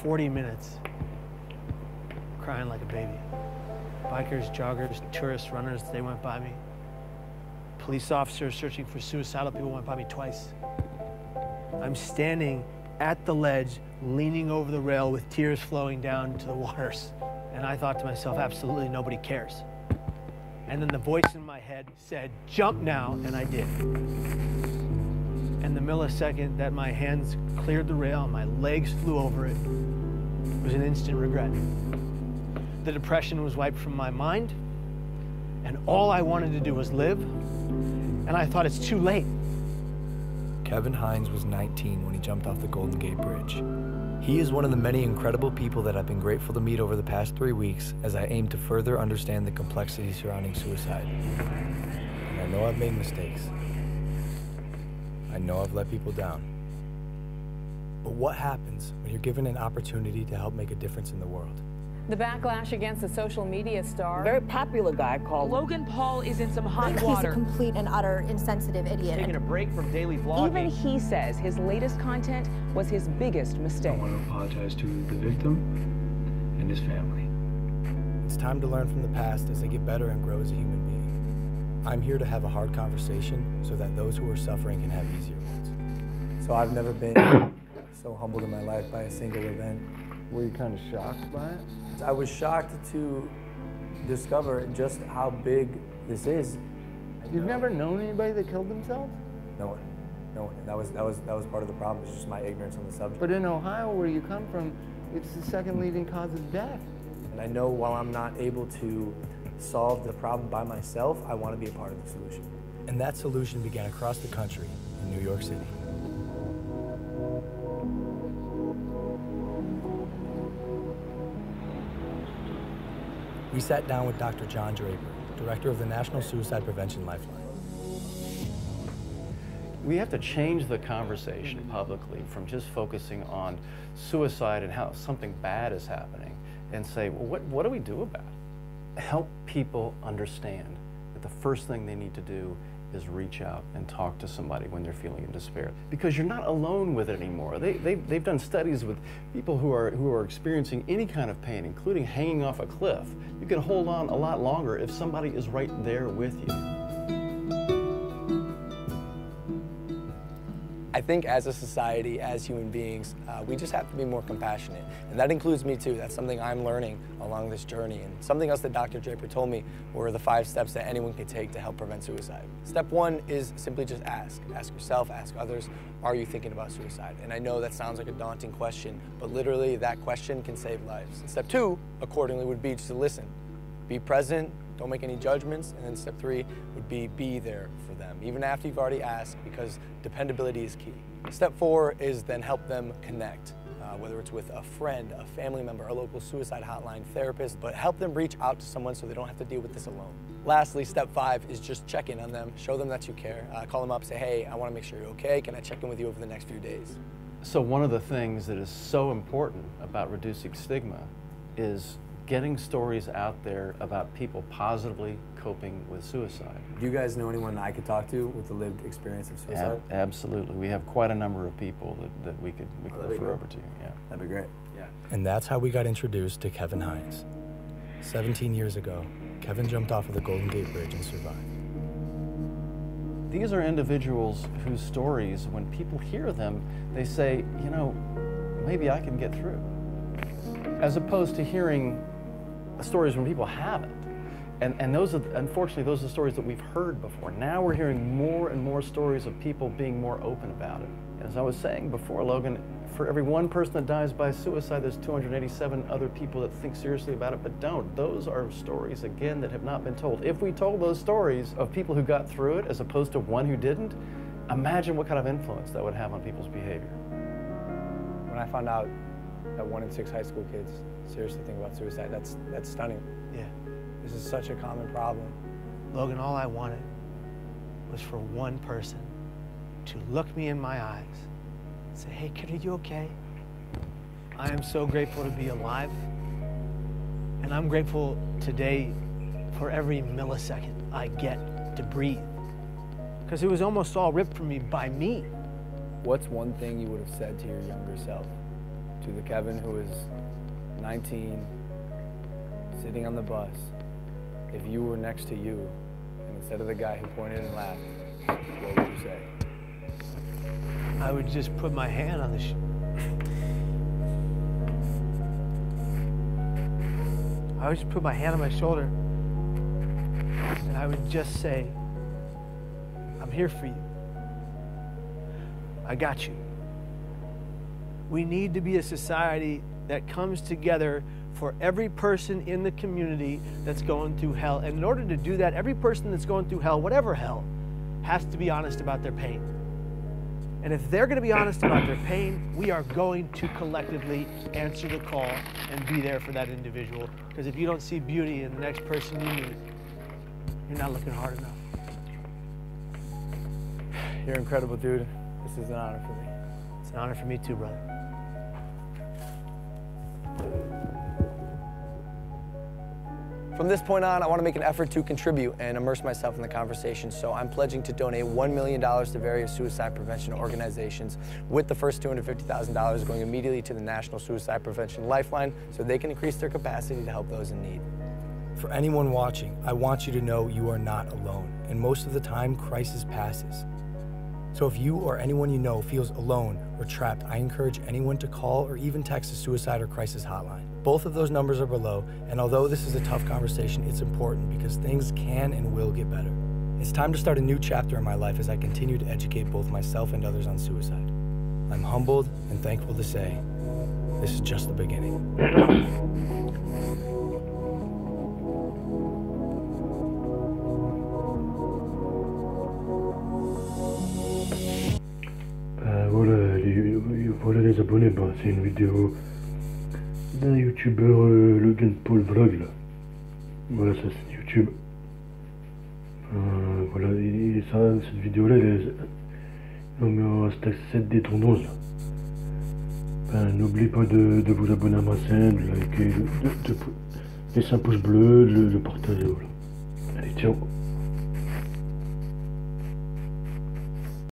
40 minutes crying like a baby. Bikers, joggers, tourists, runners, they went by me. Police officers searching for suicidal people went by me twice. I'm standing at the ledge, leaning over the rail with tears flowing down to the waters. And I thought to myself, absolutely nobody cares. And then the voice in my head said, jump now, and I did. And the millisecond that my hands cleared the rail and my legs flew over it was an instant regret. The depression was wiped from my mind, and all I wanted to do was live, and I thought it's too late. Kevin Hines was 19 when he jumped off the Golden Gate Bridge. He is one of the many incredible people that I've been grateful to meet over the past 3 weeks as I aim to further understand the complexities surrounding suicide. And I know I've made mistakes. I know I've let people down. But what happens when you're given an opportunity to help make a difference in the world? The backlash against the social media star. A very popular guy called Logan Paul is in some hot water. He's a complete and utter insensitive idiot. Taking a break from daily vlogging. Even he says his latest content was his biggest mistake. I want to apologize to the victim and his family. It's time to learn from the past as I get better and grow as a human being. I'm here to have a hard conversation so that those who are suffering can have easier ones. So I've never been so humbled in my life by a single event. Were you kind of shocked by it? I was shocked to discover just how big this is. You've never known anybody that killed themselves? No one. No one. That was part of the problem, it's just my ignorance on the subject. But in Ohio, where you come from, it's the second leading cause of death. And I know while I'm not able to solve the problem by myself, I want to be a part of the solution. And that solution began across the country in New York City. We sat down with Dr. John Draper, director of the National Suicide Prevention Lifeline. We have to change the conversation publicly from just focusing on suicide and how something bad is happening and say, well, what do we do about it? Help people understand that the first thing they need to do is reach out and talk to somebody when they're feeling in despair. Because you're not alone with it anymore. They've done studies with people who are experiencing any kind of pain, including hanging off a cliff. You can hold on a lot longer if somebody is right there with you. I think as a society, as human beings, we just have to be more compassionate. And that includes me too. That's something I'm learning along this journey. And something else that Dr. Draper told me were the 5 steps that anyone can take to help prevent suicide. Step 1 is simply just ask. Ask yourself, ask others, are you thinking about suicide? And I know that sounds like a daunting question, but literally that question can save lives. And step 2, accordingly, would be just to listen. Be present, don't make any judgments, and then step 3 would be there for them, even after you've already asked, because dependability is key. Step 4 is then help them connect, whether it's with a friend, a family member, a local suicide hotline, therapist, but help them reach out to someone so they don't have to deal with this alone. Lastly, step 5 is just check in on them, show them that you care, call them up, say, hey, I want to make sure you're okay, can I check in with you over the next few days? So one of the things that is so important about reducing stigma is getting stories out there about people positively coping with suicide. Do you guys know anyone I could talk to with a lived experience of suicide? Absolutely. We have quite a number of people that we could refer over to. Yeah. That'd be great. Yeah. And that's how we got introduced to Kevin Hines. 17 years ago, Kevin jumped off of the Golden Gate Bridge and survived. These are individuals whose stories, when people hear them, they say, you know, maybe I can get through. As opposed to hearing stories when people haven't. And those are, unfortunately, those are the stories that we've heard before. Now we're hearing more and more stories of people being more open about it. As I was saying before, Logan, for every 1 person that dies by suicide, there's 287 other people that think seriously about it but don't. Those are stories, again, that have not been told. If we told those stories of people who got through it as opposed to one who didn't, imagine what kind of influence that would have on people's behavior. When I found out that 1 in 6 high school kids seriously think about suicide, that's stunning. Yeah. This is such a common problem. Logan, all I wanted was for one person to look me in my eyes and say, hey, kid, are you okay? I am so grateful to be alive. And I'm grateful today for every millisecond I get to breathe. Because it was almost all ripped from me by me. What's one thing you would have said to your younger self to the Kevin who is 19, sitting on the bus, if you were next to you, and instead of the guy who pointed and laughed, what would you say? I would just put my hand on the I would just put my hand on my shoulder and I would just say, I'm here for you. I got you. We need to be a society that comes together for every person in the community that's going through hell. And in order to do that, every person that's going through hell, whatever hell, has to be honest about their pain. And if they're going to be honest about their pain, we are going to collectively answer the call and be there for that individual. Because if you don't see beauty in the next person you meet, you're not looking hard enough. You're incredible, dude. This is an honor for me. It's an honor for me too, brother. From this point on, I want to make an effort to contribute and immerse myself in the conversation, so I'm pledging to donate $1 million to various suicide prevention organizations, with the first $250,000 going immediately to the National Suicide Prevention Lifeline so they can increase their capacity to help those in need. For anyone watching, I want you to know you are not alone, and most of the time, crisis passes. So if you or anyone you know feels alone or trapped, I encourage anyone to call or even text the suicide or crisis hotline. Both of those numbers are below, and although this is a tough conversation, it's important because things can and will get better. It's time to start a new chapter in my life as I continue to educate both myself and others on suicide. I'm humbled and thankful to say, this is just the beginning. Voilà les abonnés, c'est une vidéo d'un youtubeur Logan Paul vlog là. Voilà, ça c'est YouTube. Voilà, et ça, cette vidéo là, on met au hashtag 7 des tendances là. N'oubliez pas de vous abonner à ma chaîne, de liker, de laisser un pouce bleu, de le partager. Voilà. Allez, ciao.